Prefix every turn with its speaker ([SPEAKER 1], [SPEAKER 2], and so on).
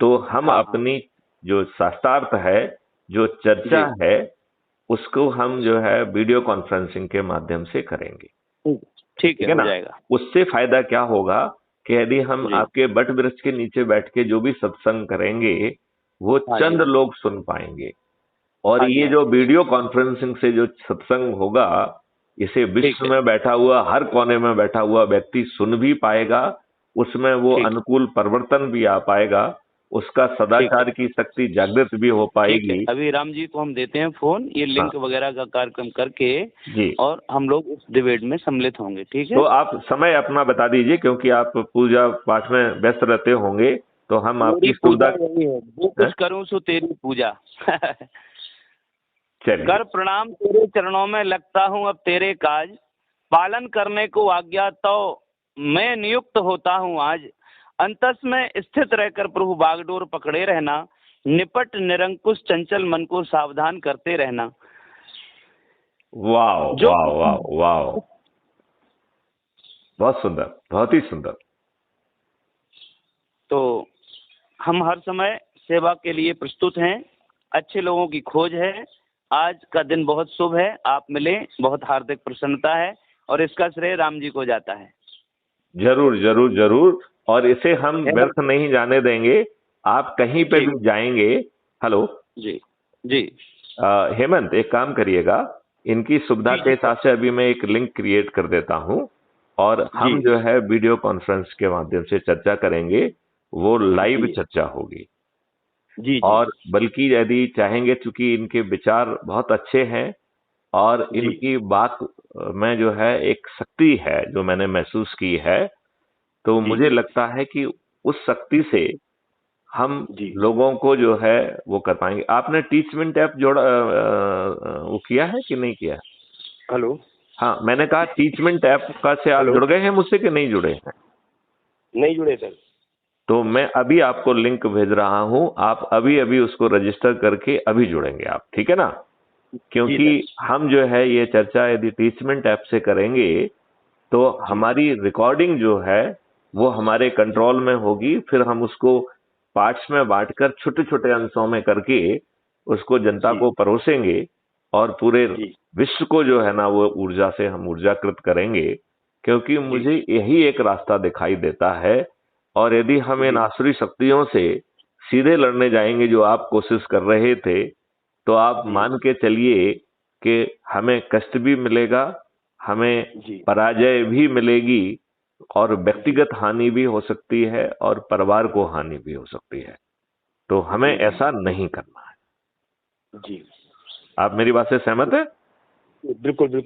[SPEAKER 1] तो हम
[SPEAKER 2] हाँ हाँ
[SPEAKER 1] अपनी जो शास्त्रार्थ है, जो चर्चा
[SPEAKER 2] जी
[SPEAKER 1] है, उसको हम जो है वीडियो कॉन्फ्रेंसिंग के माध्यम से करेंगे।
[SPEAKER 2] ठीक है,
[SPEAKER 1] ठीक है
[SPEAKER 2] हो
[SPEAKER 1] ना?
[SPEAKER 2] जाएगा।
[SPEAKER 1] उससे फायदा क्या होगा कि यदि हम
[SPEAKER 2] जी
[SPEAKER 1] आपके वट वृक्ष के नीचे बैठ के जो भी सत्संग करेंगे, वो
[SPEAKER 2] हाँ जी
[SPEAKER 1] चंद लोग सुन पाएंगे। और
[SPEAKER 2] हाँ जी
[SPEAKER 1] ये
[SPEAKER 2] हाँ
[SPEAKER 1] जो
[SPEAKER 2] जी
[SPEAKER 1] वीडियो कॉन्फ्रेंसिंग से जो सत्संग होगा, इसे
[SPEAKER 2] ठीक
[SPEAKER 1] विश्व
[SPEAKER 2] है
[SPEAKER 1] में बैठा हुआ, हर कोने में बैठा हुआ व्यक्ति सुन भी पाएगा। उसमें वो
[SPEAKER 2] ठीक
[SPEAKER 1] अनुकूल परिवर्तन भी आ पाएगा। उसका
[SPEAKER 2] ठीक है
[SPEAKER 1] सदाचार की शक्ति जागृत भी हो
[SPEAKER 2] ठीक है।
[SPEAKER 1] पाएगी।
[SPEAKER 2] अभी राम जी को हम देते हैं फोन, ये
[SPEAKER 1] हाँ
[SPEAKER 2] लिंक वगैरह का कार्यक्रम करके,
[SPEAKER 1] जी।
[SPEAKER 2] और हम लोग उस डिबेट में सम्मिलित होंगे। ठीक
[SPEAKER 1] तो
[SPEAKER 2] है।
[SPEAKER 1] आप समय अपना बता दीजिए, क्योंकि आप पूजा पाठ में व्यस्त रहते होंगे, तो हम
[SPEAKER 2] मेरी
[SPEAKER 1] आपकी
[SPEAKER 2] पूजा
[SPEAKER 1] सुविधा।
[SPEAKER 2] यही है, जो
[SPEAKER 1] हैं?
[SPEAKER 2] कुछ करूं सो तेरी पूजा।
[SPEAKER 1] चलिए।
[SPEAKER 2] कर प्रणाम तेरे चरणों में, लगता हूं अब तेरे काज, पालन करने को आज्ञा तो मैं नियुक्त होता हूं आज। अंतस में स्थित रहकर प्रभु बागडोर पकड़े रहना, निपट निरंकुश चंचल मन को सावधान करते रहना।
[SPEAKER 1] वाह
[SPEAKER 2] जो
[SPEAKER 1] वाह
[SPEAKER 2] कुछ
[SPEAKER 1] वाह वाह, बहुत सुंदर, बहुत ही सुंदर।
[SPEAKER 2] तो हम हर समय सेवा के लिए प्रस्तुत हैं, अच्छे लोगों की खोज है। आज का दिन बहुत शुभ है, आप मिले, बहुत हार्दिक प्रसन्नता है, और इसका श्रेय राम जी को जाता है।
[SPEAKER 1] जरूर जरूर जरूर। और इसे हम
[SPEAKER 2] हेमंत
[SPEAKER 1] व्यर्थ नहीं जाने देंगे। आप कहीं पे
[SPEAKER 2] जी
[SPEAKER 1] भी जाएंगे। हेलो।
[SPEAKER 2] जी जी
[SPEAKER 1] हेमंत, एक काम करिएगा, इनकी सुविधा
[SPEAKER 2] जी
[SPEAKER 1] के
[SPEAKER 2] जी
[SPEAKER 1] हिसाब से अभी मैं एक लिंक क्रिएट कर देता हूं, और
[SPEAKER 2] जी
[SPEAKER 1] हम जो है वीडियो कॉन्फ्रेंस के माध्यम से चर्चा करेंगे। वो लाइव
[SPEAKER 2] जी
[SPEAKER 1] चर्चा होगी।
[SPEAKER 2] जी जी
[SPEAKER 1] और बल्कि यदि चाहेंगे, चूंकि इनके विचार बहुत अच्छे हैं, और
[SPEAKER 2] जी
[SPEAKER 1] इनकी बात में जो है एक शक्ति है जो मैंने महसूस की है, तो
[SPEAKER 2] जी
[SPEAKER 1] मुझे लगता है कि उस शक्ति से हम
[SPEAKER 2] जी
[SPEAKER 1] लोगों को जो है वो कर पाएंगे। आपने टीचमेंट ऐप जोड़ा, वो किया है कि नहीं किया है?
[SPEAKER 2] हेलो
[SPEAKER 1] हाँ, मैंने कहा टीचमेंट ऐप का से आप
[SPEAKER 2] हेलो,
[SPEAKER 1] जुड़ गए हैं मुझसे कि नहीं जुड़े हैं?
[SPEAKER 2] नहीं जुड़े सर।
[SPEAKER 1] तो मैं अभी आपको लिंक भेज रहा हूं, आप अभी अभी उसको रजिस्टर करके अभी जुड़ेंगे आप, ठीक है ना?
[SPEAKER 2] जी
[SPEAKER 1] क्योंकि
[SPEAKER 2] सर।
[SPEAKER 1] हम जो है ये चर्चा यदि टीचमेंट ऐप से करेंगे, तो
[SPEAKER 2] जी
[SPEAKER 1] हमारी रिकॉर्डिंग जो है वो हमारे कंट्रोल में होगी। फिर हम उसको पार्ट्स में बांटकर छोटे छोटे अंशों में करके उसको जनता
[SPEAKER 2] जी
[SPEAKER 1] को परोसेंगे, और पूरे
[SPEAKER 2] जी
[SPEAKER 1] विश्व को जो है ना वो ऊर्जा से हम ऊर्जाकृत करेंगे। क्योंकि
[SPEAKER 2] जी
[SPEAKER 1] मुझे यही एक रास्ता दिखाई देता है। और यदि हम इन
[SPEAKER 2] जी
[SPEAKER 1] आसुरी शक्तियों से सीधे लड़ने जाएंगे, जो आप कोशिश कर रहे थे, तो आप
[SPEAKER 2] जी
[SPEAKER 1] मान के चलिए कि हमें कष्ट भी मिलेगा, हमें
[SPEAKER 2] जी
[SPEAKER 1] पराजय भी मिलेगी, और
[SPEAKER 2] जी
[SPEAKER 1] व्यक्तिगत हानि भी हो सकती है, और परिवार को हानि भी हो सकती है। तो हमें
[SPEAKER 2] जी जी
[SPEAKER 1] ऐसा नहीं करना है।
[SPEAKER 2] जी
[SPEAKER 1] आप मेरी बात से सहमत हैं?
[SPEAKER 2] बिल्कुल बिल्कुल।